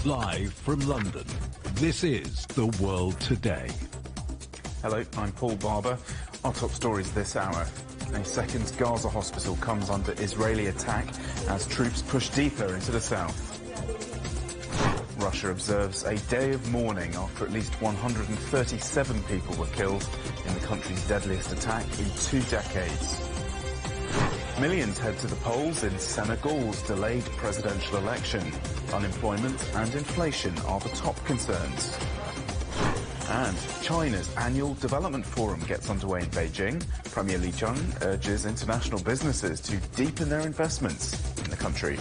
Live from London, this is The World Today. Hello, I'm Paul Barber. Our top stories this hour. A second Gaza hospital comes under Israeli attack as troops push deeper into the south. Russia observes a day of mourning after at least 137 people were killed in the country's deadliest attack in 2 decades. Millions head to the polls in Senegal's delayed presidential election. Unemployment and inflation are the top concerns. And China's annual development forum gets underway in Beijing. Premier Li Chun urges international businesses to deepen their investments in the country.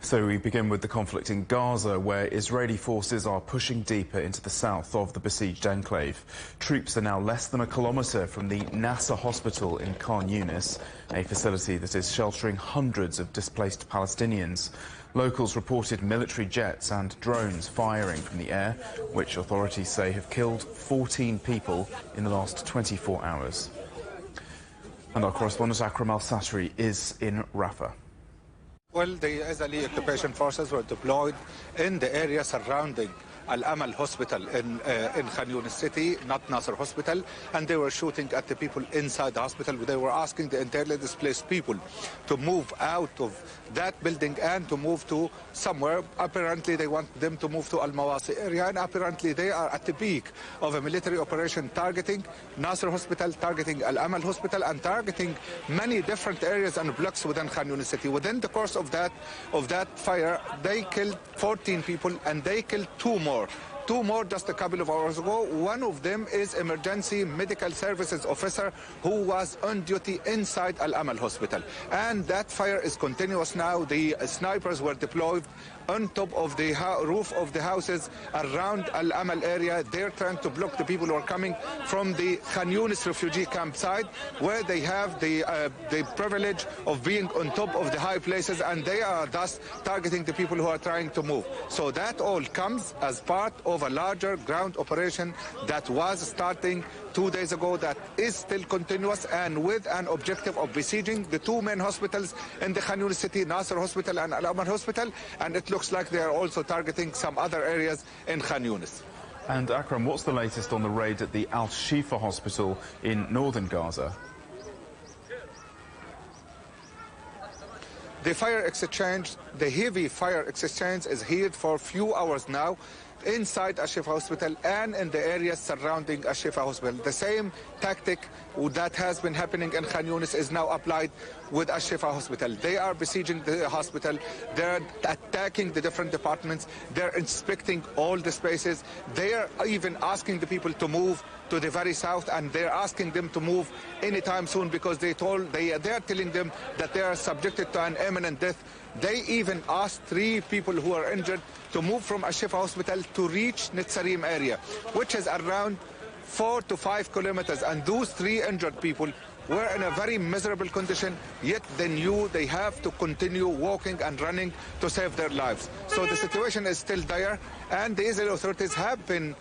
So we begin with the conflict in Gaza, where Israeli forces are pushing deeper into the south of the besieged enclave. Troops are now less than a kilometre from the Nasser hospital in Khan Yunis, a facility that is sheltering hundreds of displaced Palestinians. Locals reported military jets and drones firing from the air, which authorities say have killed 14 people in the last 24 hours. And our correspondent Akram Al-Sasri is in Rafah. Well, the Israeli occupation forces were deployed in the area surrounding Al-Amal Hospital in Khan Yunis city, not Nasser Hospital, and they were shooting at the people inside the hospital. They were asking the internally displaced people to move out of that building and to move to somewhere. Apparently, they want them to move to Al-Mawasi area, and apparently they are at the peak of a military operation targeting Nasser Hospital, targeting Al-Amal Hospital, and targeting many different areas and blocks within Khan Yunis city. Within the course of that fire, they killed 14 people, and they killed 2 more. 2 more just a couple of hours ago. One of them is emergency medical services officer who was on duty inside Al-Amal Hospital. And that fire is continuous now. The snipers were deployed on top of the roof of the houses around Al-Amal area. They're trying to block the people who are coming from the Khan Yunis refugee campsite, where they have the privilege of being on top of the high places, and they are thus targeting the people who are trying to move. So that all comes as part of a larger ground operation that was starting 2 days ago, that is still continuous, and with an objective of besieging the 2 main hospitals in the Khan Yunis city, Nasser Hospital and Al-Amal Hospital, and it looks like they are also targeting some other areas in Khan Yunis. And Akram, what's the latest on the raid at the Al-Shifa hospital in northern Gaza? The fire exchange, the heavy fire exchange is here for a few hours now inside Al-Shifa hospital and in the areas surrounding Al-Shifa hospital. The same tactic that has been happening in Khan Yunis is now applied with Al-Shifa hospital. They are besieging the hospital, they're attacking the different departments, they're inspecting all the spaces, they are even asking the people to move to the very south, and they're asking them to move anytime soon because they're telling them that they are subjected to an imminent death. They even asked 3 people who are injured to move from Al-Shifa hospital to reach Netzarim area, which is around 4 to 5 kilometers, and those 3 injured people were in a very miserable condition, yet they knew they have to continue walking and running to save their lives. So the situation is still dire, and the Israeli authorities have been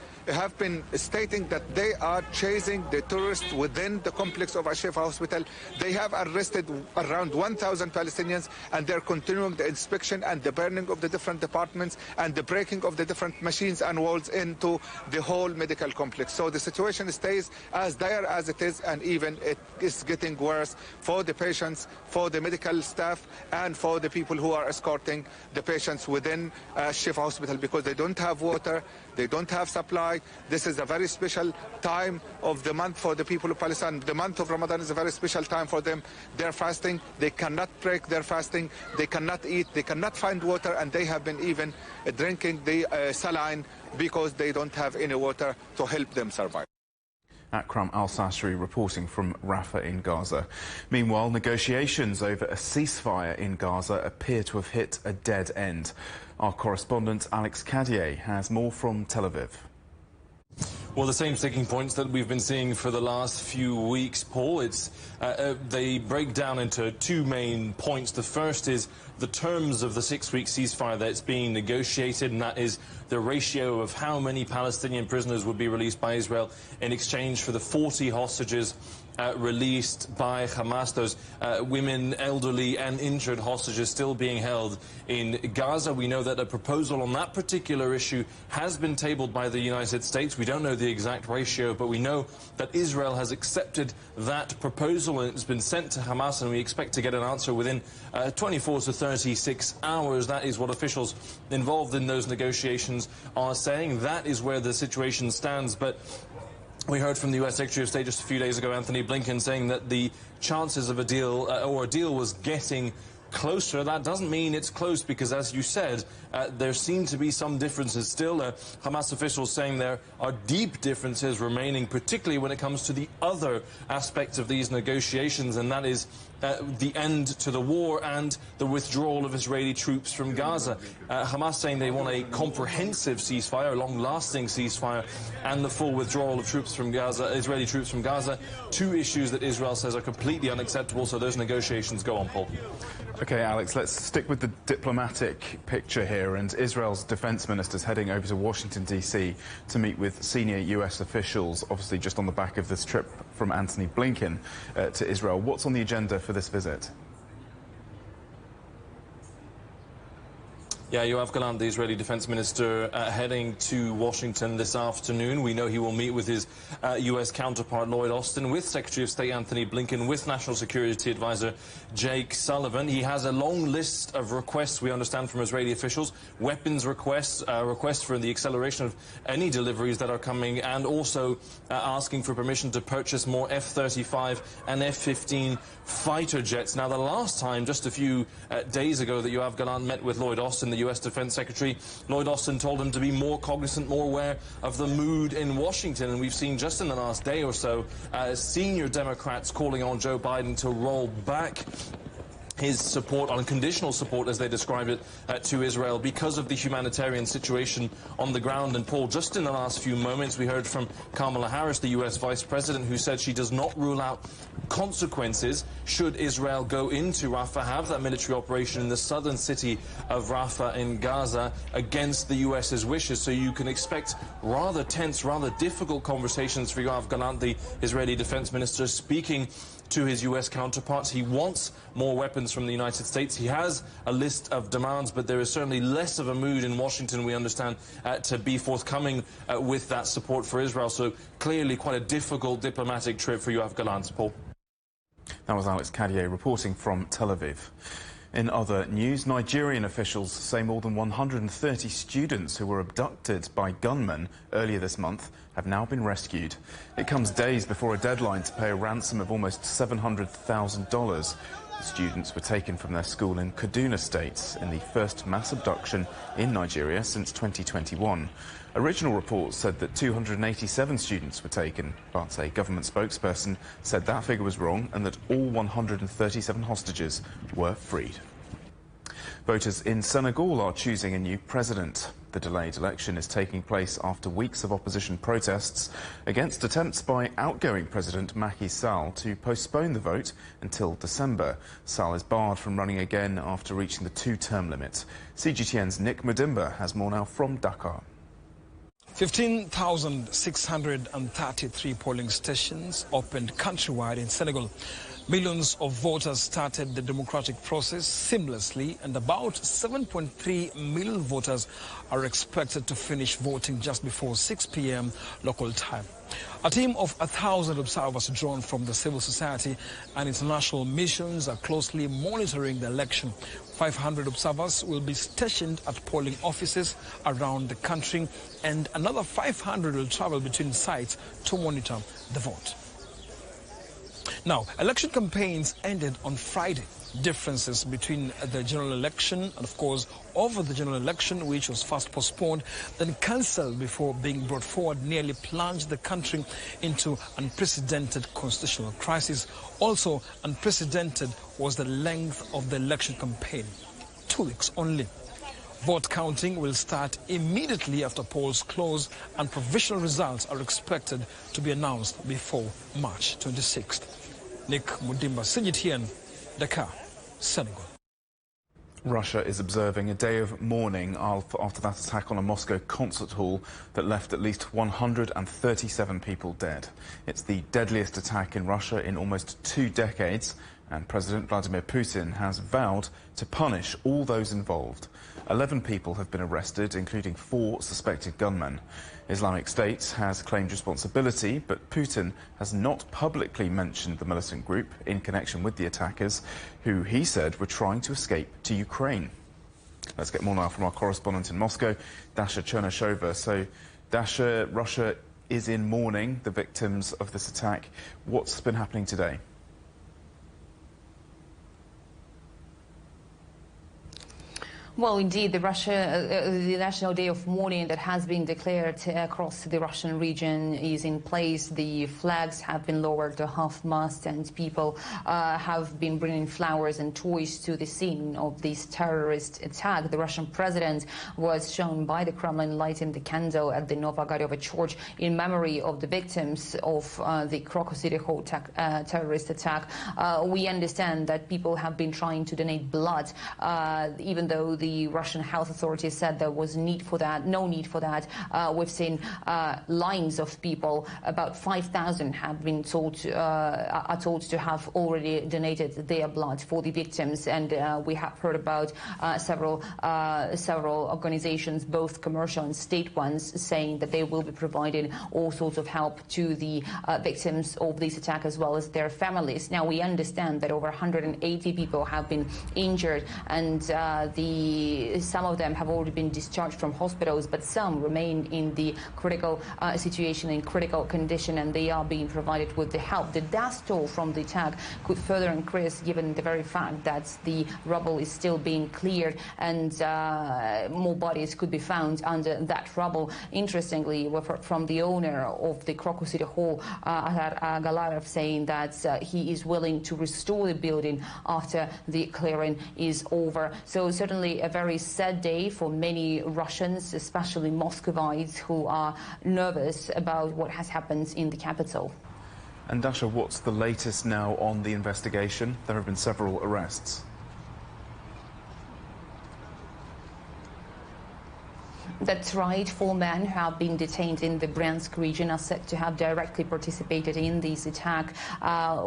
stating that they are chasing the tourists within the complex of Al-Shifa hospital. They have arrested around 1,000 Palestinians, and they're continuing the inspection and the burning of the different departments and the breaking of the different machines and walls into the whole medical complex. So the situation stays as dire as it is, and even it is getting worse for the patients, for the medical staff, and for the people who are escorting the patients within Al-Shifa hospital, because they don't have water, they don't have supply. This is a very special time of the month for the people of Palestine. The month of Ramadan is a very special time for them. They're fasting. They cannot break their fasting. They cannot eat. They cannot find water. And they have been even drinking the saline because they don't have any water to help them survive. Akram Al-Sasri reporting from Rafah in Gaza. Meanwhile, negotiations over a ceasefire in Gaza appear to have hit a dead end. Our correspondent Alex Cadier has more from Tel Aviv. Well, the same sticking points that we've been seeing for the last few weeks, Paul. They break down into two main points. The first is the terms of the 6-week ceasefire that's being negotiated, and that is the ratio of how many Palestinian prisoners would be released by Israel in exchange for the 40 hostages released by Hamas, those women, elderly and injured hostages still being held in Gaza. We know that a proposal on that particular issue has been tabled by the United States. We don't know the exact ratio, but we know that Israel has accepted that proposal and it's been sent to Hamas, and we expect to get an answer within 24 to 36 hours. That is what officials involved in those negotiations are saying. That is where the situation stands. But we heard from the U.S. Secretary of State just a few days ago, Anthony Blinken, saying that the chances of a deal or a deal was getting closer. That doesn't mean it's close because, as you said, there seem to be some differences still. Hamas officials saying there are deep differences remaining, particularly when it comes to the other aspects of these negotiations, and that is the end to the war and the withdrawal of Israeli troops from Gaza. Hamas saying they want a comprehensive ceasefire, a long-lasting ceasefire, and the full withdrawal of troops from Gaza, Israeli troops from Gaza. Two issues that Israel says are completely unacceptable, so those negotiations go on, Paul. OK, Alex, let's stick with the diplomatic picture here. And Israel's defence minister's heading over to Washington, D.C. to meet with senior U.S. officials, obviously just on the back of this trip from Anthony Blinken to Israel. What's on the agenda for this visit? Yeah, Yoav Gallant, the Israeli defense minister, heading to Washington this afternoon. We know he will meet with his U.S. counterpart Lloyd Austin, with Secretary of State Anthony Blinken, with National Security Advisor Jake Sullivan. He has a long list of requests, we understand, from Israeli officials, weapons requests, requests for the acceleration of any deliveries that are coming, and also asking for permission to purchase more F-35 and F-15 fighter jets. Now, the last time, just a few days ago, that Yoav Gallant met with Lloyd Austin, the U.S. Defense Secretary, Lloyd Austin told him to be more cognizant, more aware of the mood in Washington. And we've seen just in the last day or so senior Democrats calling on Joe Biden to roll back his support, unconditional support, as they described it, to Israel because of the humanitarian situation on the ground. And, Paul, just in the last few moments, we heard from Kamala Harris, the U.S. Vice President, who said she does not rule out consequences should Israel go into Rafah, have that military operation in the southern city of Rafah in Gaza against the U.S.'s wishes. So you can expect rather tense, rather difficult conversations for Yoav Gallant, the Israeli defense minister, speaking to his U.S. counterparts. He wants more weapons from the United States. He has a list of demands, but there is certainly less of a mood in Washington, we understand, to be forthcoming with that support for Israel. So clearly quite a difficult diplomatic trip for Yoav Gallant, Paul. That was Alex Cadier reporting from Tel Aviv. In other news, Nigerian officials say more than 130 students who were abducted by gunmen earlier this month have now been rescued. It comes days before a deadline to pay a ransom of almost $700,000. The students were taken from their school in Kaduna State in the first mass abduction in Nigeria since 2021. Original reports said that 287 students were taken, but a government spokesperson said that figure was wrong and that all 137 hostages were freed. Voters in Senegal are choosing a new president. The delayed election is taking place after weeks of opposition protests against attempts by outgoing President Macky Sall to postpone the vote until December. Sall is barred from running again after reaching the 2-term limit. CGTN's Nick Mudimba has more now from Dakar. 15,633 polling stations opened countrywide in Senegal. Millions of voters started the democratic process seamlessly, and about 7.3 million voters are expected to finish voting just before 6 p.m. local time. A team of 1,000 observers drawn from the civil society and international missions are closely monitoring the election. 500 observers will be stationed at polling offices around the country, and another 500 will travel between sites to monitor the vote. Now, election campaigns ended on Friday. Differences between the general election and, of course, over the general election, which was first postponed, then cancelled before being brought forward, nearly plunged the country into unprecedented constitutional crisis. Also unprecedented was the length of the election campaign. 2 weeks only. Vote counting will start immediately after polls close, and provisional results are expected to be announced before March 26th. Nick Mudimba, CGTN, Dakar, Senegal. Russia is observing a day of mourning after that attack on a Moscow concert hall that left at least 137 people dead. It's the deadliest attack in Russia in almost 2 decades, and President Vladimir Putin has vowed to punish all those involved. 11 people have been arrested, including 4 suspected gunmen. Islamic State has claimed responsibility, but Putin has not publicly mentioned the militant group in connection with the attackers, who he said were trying to escape to Ukraine. Let's get more now from our correspondent in Moscow, Dasha Chernyshova. So, Dasha, Russia is in mourning, the victims of this attack. What's been happening today? Well, indeed, the National Day of Mourning that has been declared across the Russian region is in place. The flags have been lowered to half-mast, and people have been bringing flowers and toys to the scene of this terrorist attack. The Russian president was shown by the Kremlin lighting the candle at the Novogarevo Church in memory of the victims of the Crocus City Hall terrorist attack. We understand that people have been trying to donate blood, even though the Russian health authorities said there was no need for that. We've seen lines of people, about 5,000 have been told to have already donated their blood for the victims, and we have heard about several organizations, both commercial and state ones, saying that they will be providing all sorts of help to the victims of this attack as well as their families. Now, we understand that over 180 people have been injured, and some of them have already been discharged from hospitals, but some remain in the critical situation, in critical condition, and they are being provided with the help. The death toll from the attack could further increase given the very fact that the rubble is still being cleared, and more bodies could be found under that rubble. Interestingly, we've heard from the owner of the Crocus City Hall, Galarev, saying that he is willing to restore the building after the clearing is over. So certainly a very sad day for many Russians, especially Muscovites, who are nervous about what has happened in the capital. And Dasha, what's the latest now on the investigation? There have been several arrests. That's right. 4 men who have been detained in the Bryansk region are said to have directly participated in this attack.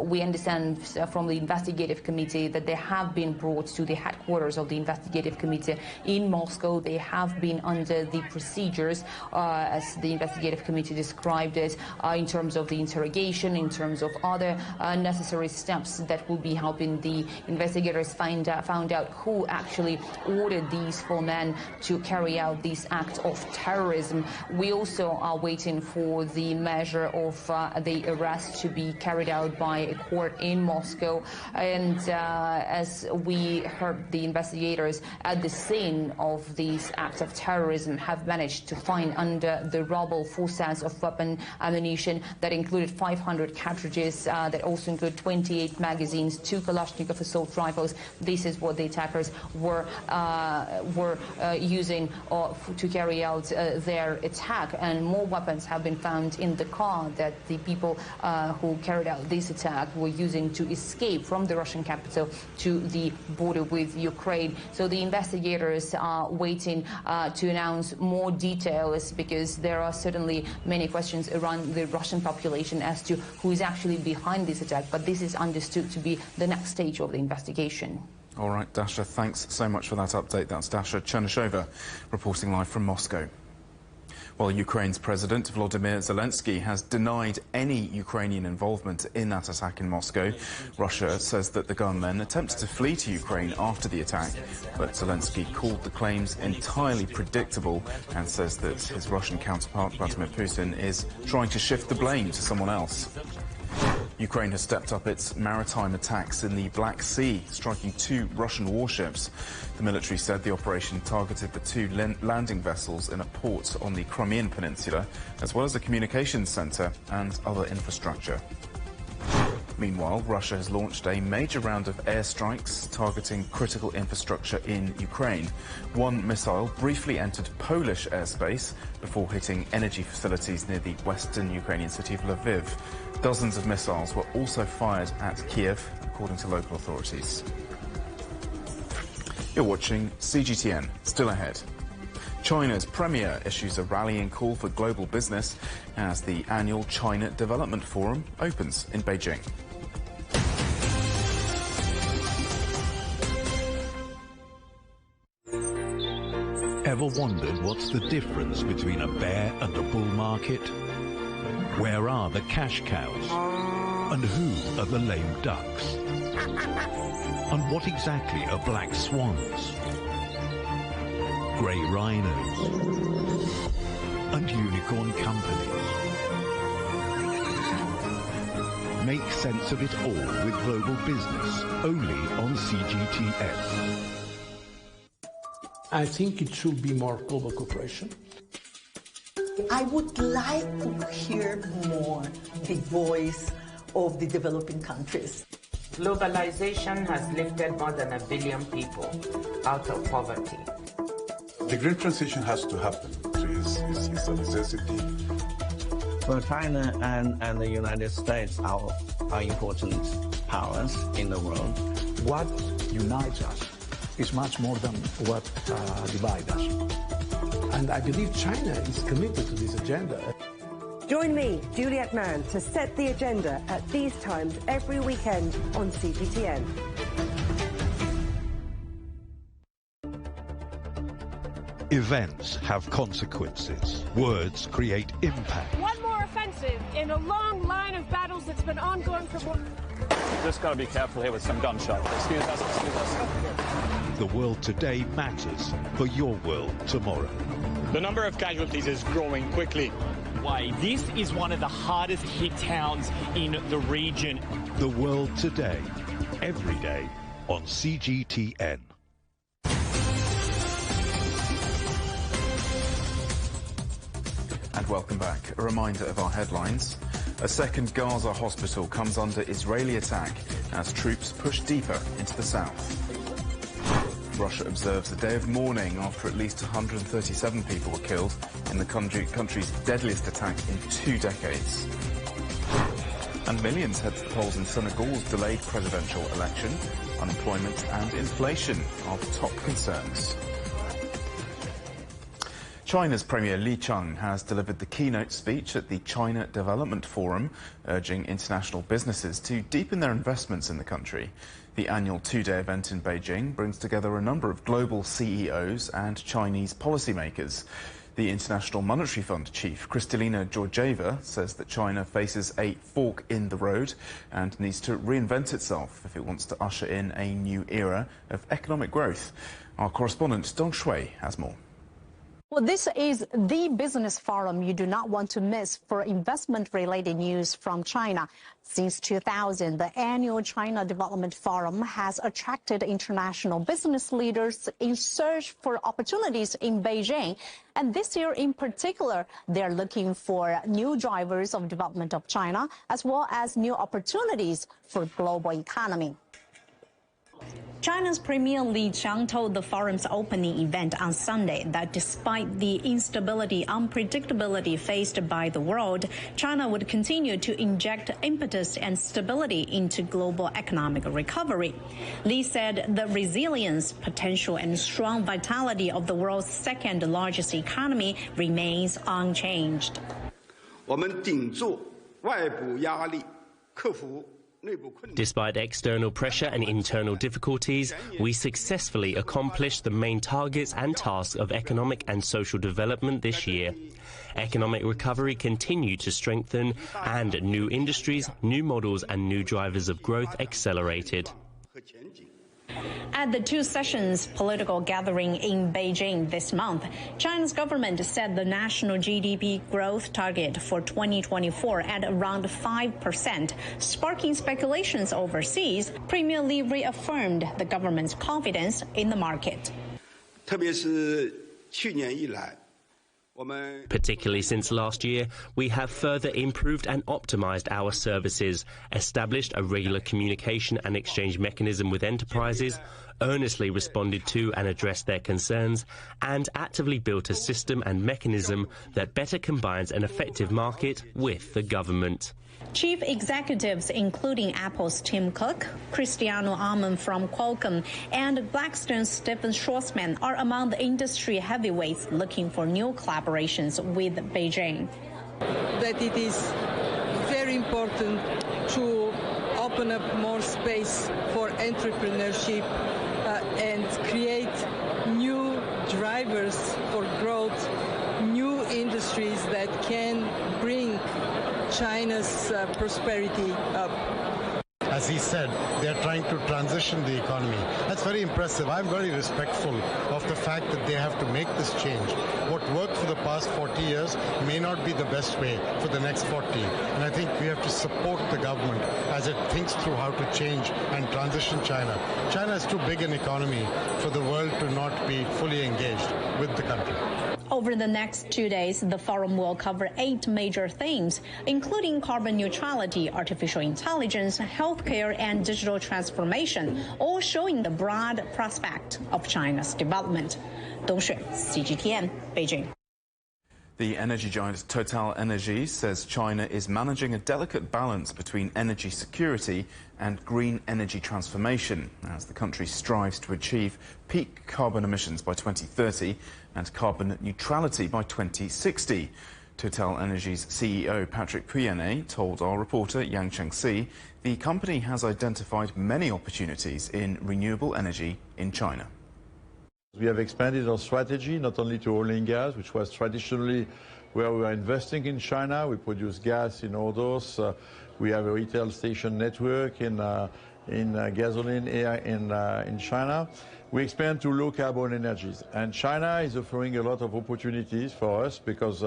We understand from the investigative committee that they have been brought to the headquarters of the investigative committee in Moscow. They have been under the procedures, as the investigative committee described it, in terms of the interrogation, in terms of other necessary steps that will be helping the investigators found out who actually ordered these 4 men to carry out this act of terrorism. We also are waiting for the measure of the arrest to be carried out by a court in Moscow. And as we heard, the investigators at the scene of this act of terrorism have managed to find under the rubble 4 sets of weapon ammunition that included 500 cartridges, that also include 28 magazines, 2 Kalashnikov assault rifles. This is what the attackers were using to carry out their attack, and more weapons have been found in the car that the people who carried out this attack were using to escape from the Russian capital to the border with Ukraine. So the investigators are waiting to announce more details, because there are certainly many questions around the Russian population as to who is actually behind this attack, but this is understood to be the next stage of the investigation. All right, Dasha, thanks so much for that update. That's Dasha Chernyshova reporting live from Moscow. Well, Ukraine's President Volodymyr Zelensky has denied any Ukrainian involvement in that attack in Moscow. Russia says that the gunmen attempted to flee to Ukraine after the attack, but Zelensky called the claims entirely predictable and says that his Russian counterpart, Vladimir Putin, is trying to shift the blame to someone else. Ukraine has stepped up its maritime attacks in the Black Sea, striking 2 Russian warships. The military said the operation targeted the 2 landing vessels in a port on the Crimean Peninsula, as well as a communications centre and other infrastructure. Meanwhile, Russia has launched a major round of airstrikes targeting critical infrastructure in Ukraine. One missile briefly entered Polish airspace before hitting energy facilities near the western Ukrainian city of Lviv. Dozens of missiles were also fired at Kiev, according to local authorities. You're watching CGTN. Still ahead. China's premier issues a rallying call for global business as the annual China Development Forum opens in Beijing. Ever wondered what's the difference between a bear and a bull market? Where are the cash cows? And who are the lame ducks? And what exactly are black swans? Grey rhinos? And unicorn companies? Make sense of it all with global business, only on CGTN. I think it should be more global cooperation. I would like to hear more the voice of the developing countries. Globalization has lifted more than 1 billion people out of poverty. The green transition has to happen. It's a necessity. Well, China and the United States are important powers in the world. What unites us is much more than what divides us. And I believe China is committed to this agenda. Join me, Juliet Mann, to set the agenda at these times every weekend on CGTN. Events have consequences. Words create impact. One more offensive in a long line of battles that's been ongoing for more... Just got to be careful here with some gunshots. Excuse us. The world today matters for your world tomorrow. The number of casualties is growing quickly. Why? This is one of the hardest hit towns in the region. The world today, every day on CGTN. And welcome back. A reminder of our headlines. A second Gaza hospital comes under Israeli attack as troops push deeper into the south. Russia observes a day of mourning after at least 137 people were killed in the country's deadliest attack in 2 decades. And millions head to the polls in Senegal's delayed presidential election. Unemployment and inflation are the top concerns. China's Premier Li Qiang has delivered the keynote speech at the China Development Forum, urging international businesses to deepen their investments in the country. The annual 2-day event in Beijing brings together a number of global CEOs and Chinese policymakers. The International Monetary Fund chief, Kristalina Georgieva, says that China faces a fork in the road and needs to reinvent itself if it wants to usher in a new era of economic growth. Our correspondent, Dong Shui, has more. Well, this is the business forum you do not want to miss for investment-related news from China. Since 2000, the annual China Development Forum has attracted international business leaders in search for opportunities in Beijing. And this year in particular, they're looking for new drivers of development of China, as well as new opportunities for global economy. China's Premier Li Qiang told the forum's opening event on Sunday that despite the instability, unpredictability faced by the world, China would continue to inject impetus and stability into global economic recovery. Li said the resilience, potential, and strong vitality of the world's second largest economy remains unchanged. 我们顶住外部压力，克服 Despite external pressure and internal difficulties, we successfully accomplished the main targets and tasks of economic and social development this year. Economic recovery continued to strengthen, and new industries, new models and new drivers of growth accelerated. At the Two Sessions political gathering in Beijing this month, China's government set the national GDP growth target for 2024 at around 5%, sparking speculations overseas. Premier Li reaffirmed the government's confidence in the market. 特别是去年以来， Particularly since last year, we have further improved and optimized our services, established a regular communication and exchange mechanism with enterprises, earnestly responded to and addressed their concerns, and actively built a system and mechanism that better combines an effective market with the government. Chief executives, including Apple's Tim Cook, Cristiano Amon from Qualcomm, and Blackstone's Stephen Schwarzman are among the industry heavyweights looking for new collaborations with Beijing. That it is very important to open up more space for entrepreneurship and create new drivers for growth, new industries that can bring China's prosperity up. As he said, they're trying to transition the economy. That's very impressive. I'm very respectful of the fact that they have to make this change. What worked for the past 40 years may not be the best way for the next 40. And I think we have to support the government as it thinks through how to change and transition China. China is too big an economy for the world to not be fully engaged with the country. Over the next 2 days, the forum will cover 8 major themes, including carbon neutrality, artificial intelligence, healthcare, and digital transformation, all showing the broad prospect of China's development. Dong Shui, CGTN, Beijing. The energy giant TotalEnergies says China is managing a delicate balance between energy security and green energy transformation as the country strives to achieve peak carbon emissions by 2030 and carbon neutrality by 2060. TotalEnergies CEO Patrick Pouyanné told our reporter Yang Chengxi the company has identified many opportunities in renewable energy in China. We have expanded our strategy not only to oil and gas, which was traditionally where we were investing in China. We produce gas in Ordos. We have a retail station network in gasoline in China. We expand to low carbon energies. And China is offering a lot of opportunities for us because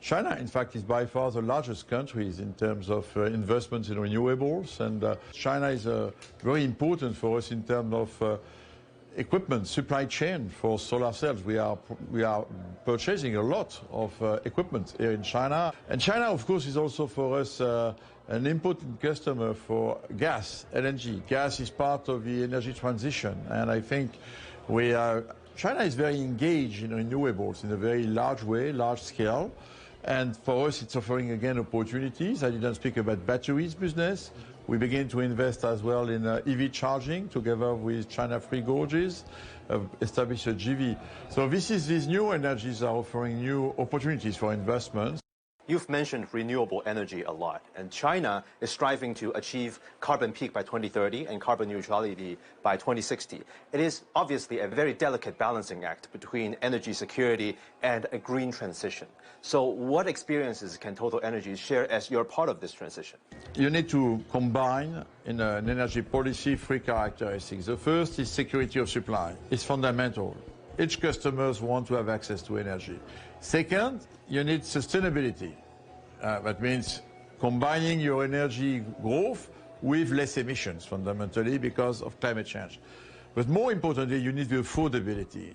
China, in fact, is by far the largest country in terms of investments in renewables. And China is very important for us in terms of equipment, supply chain for solar cells. We are purchasing a lot of equipment here in China. And China, of course, is also for us an important customer for gas, LNG. Gas is part of the energy transition. And I think China is very engaged in renewables in a very large way, large scale. And for us, it's offering, again, opportunities. I didn't speak about batteries business. We begin to invest as well in EV charging together with China Free Gorges, establish a JV. So these new energies are offering new opportunities for investments. You've mentioned renewable energy a lot, and China is striving to achieve carbon peak by 2030 and carbon neutrality by 2060. It is obviously a very delicate balancing act between energy security and a green transition. So what experiences can TotalEnergies share as you're part of this transition? You need to combine in an energy policy 3 characteristics. The first is security of supply. It's fundamental. Each customer wants to have access to energy. Second, you need sustainability. That means combining your energy growth with less emissions, fundamentally, because of climate change. But more importantly, you need the affordability.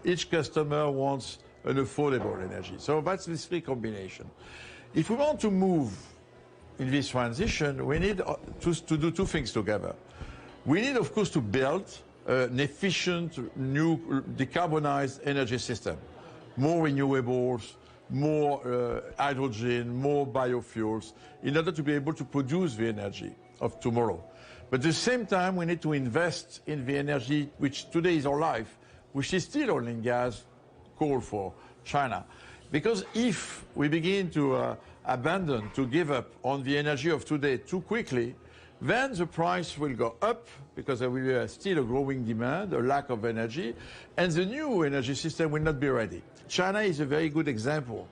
Each customer wants an affordable energy. So that's this 3 combination. If we want to move in this transition, we need to do 2 things together. We need, of course, to build an efficient, new, decarbonized energy system. More renewables, more hydrogen, more biofuels, in order to be able to produce the energy of tomorrow. But at the same time, we need to invest in the energy which today is our life, which is still oil and gas, coal for China. Because if we begin to abandon, to give up on the energy of today too quickly, then the price will go up because there will be still a growing demand, a lack of energy, and the new energy system will not be ready. China is a very good example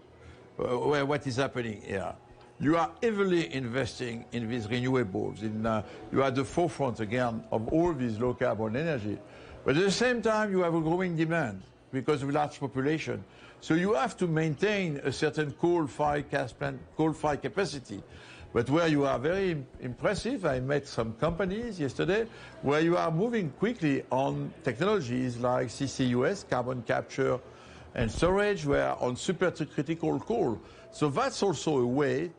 where what is happening here. You are heavily investing in these renewables. You are at the forefront, again, of all these low-carbon energy. But at the same time, you have a growing demand because of a large population. So you have to maintain a certain coal-fired capacity. But where you are very impressive, I met some companies yesterday, where you are moving quickly on technologies like CCUS, carbon capture and storage were on supercritical coal. So that's also a way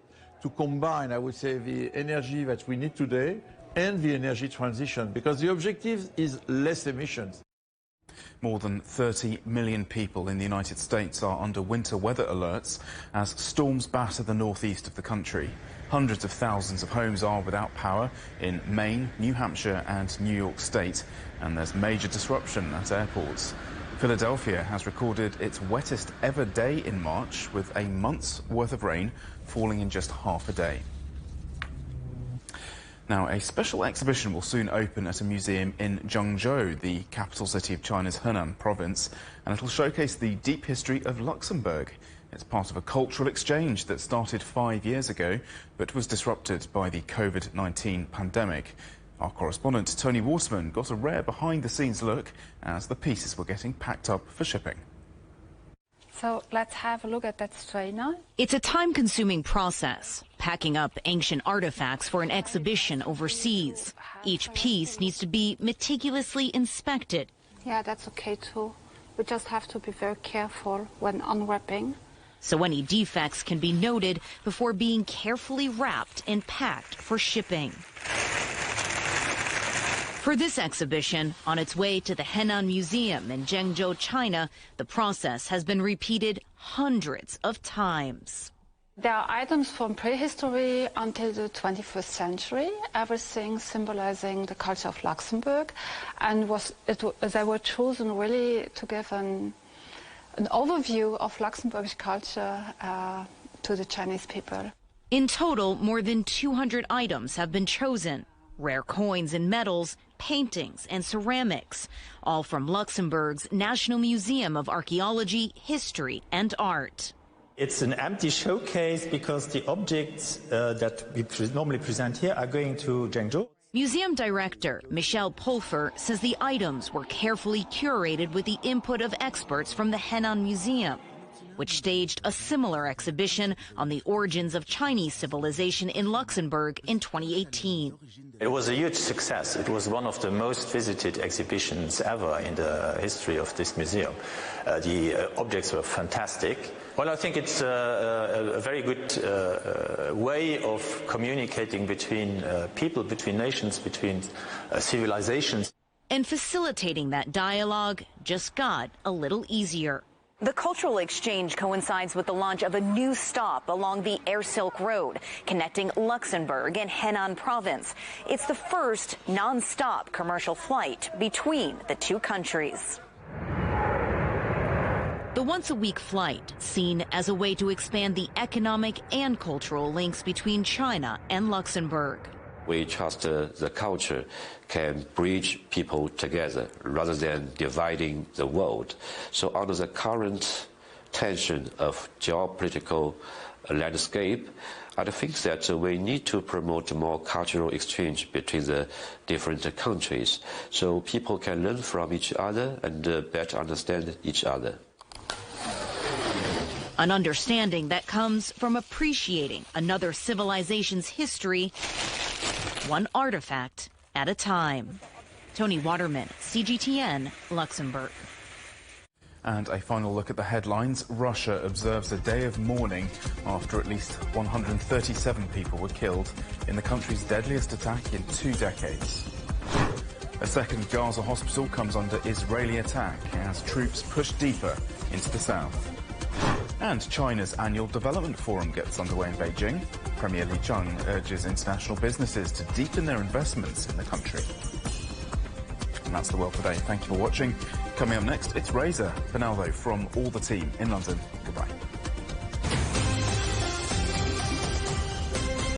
to combine, I would say, the energy that we need today and the energy transition, because the objective is less emissions. More than 30 million people in the United States are under winter weather alerts as storms batter the northeast of the country. Hundreds of thousands of homes are without power in Maine, New Hampshire and New York State, and there's major disruption at airports. Philadelphia has recorded its wettest ever day in March, with a month's worth of rain falling in just half a day. Now, a special exhibition will soon open at a museum in Zhengzhou, the capital city of China's Henan province, and it'll showcase the deep history of Luxembourg. It's part of a cultural exchange that started 5 years ago, but was disrupted by the COVID-19 pandemic. Our correspondent Tony Waterman got a rare behind-the-scenes look as the pieces were getting packed up for shipping. So let's have a look at that tray now. It's a time-consuming process, packing up ancient artifacts for an exhibition overseas. Each piece needs to be meticulously inspected. Yeah, that's okay too. We just have to be very careful when unwrapping. So any defects can be noted before being carefully wrapped and packed for shipping. For this exhibition, on its way to the Henan Museum in Zhengzhou, China, the process has been repeated hundreds of times. There are items from prehistory until the 21st century, everything symbolizing the culture of Luxembourg, and they were chosen really to give an overview of Luxembourgish culture to the Chinese people. In total, more than 200 items have been chosen. Rare coins and metals, paintings and ceramics, all from Luxembourg's National Museum of Archaeology, History and Art. It's an empty showcase because the objects that we normally present here are going to Zhengzhou. Museum director Michelle Pulfer says the items were carefully curated with the input of experts from the Henan Museum, which staged a similar exhibition on the origins of Chinese civilization in Luxembourg in 2018. It was a huge success. It was one of the most visited exhibitions ever in the history of this museum. The objects were fantastic. Well, I think it's a very good way of communicating between people, between nations, between civilizations. And facilitating that dialogue just got a little easier. The cultural exchange coincides with the launch of a new stop along the Air Silk Road, connecting Luxembourg and Henan province. It's the first non-stop commercial flight between the two countries. The once-a-week flight, seen as a way to expand the economic and cultural links between China and Luxembourg. We trust the culture can bridge people together rather than dividing the world. So under the current tension of geopolitical landscape, I think that we need to promote more cultural exchange between the different countries so people can learn from each other and better understand each other. An understanding that comes from appreciating another civilization's history, one artifact at a time. Tony Waterman, CGTN, Luxembourg. And a final look at the headlines. Russia observes a day of mourning after at least 137 people were killed in the country's deadliest attack in 2 decades. A second Gaza hospital comes under Israeli attack as troops push deeper into the south. And China's annual development forum gets underway in Beijing. Premier Li Cheng urges international businesses to deepen their investments in the country. And that's the world today. Thank you for watching. Coming up next, it's Razor. For now, though, from all the team in London, goodbye.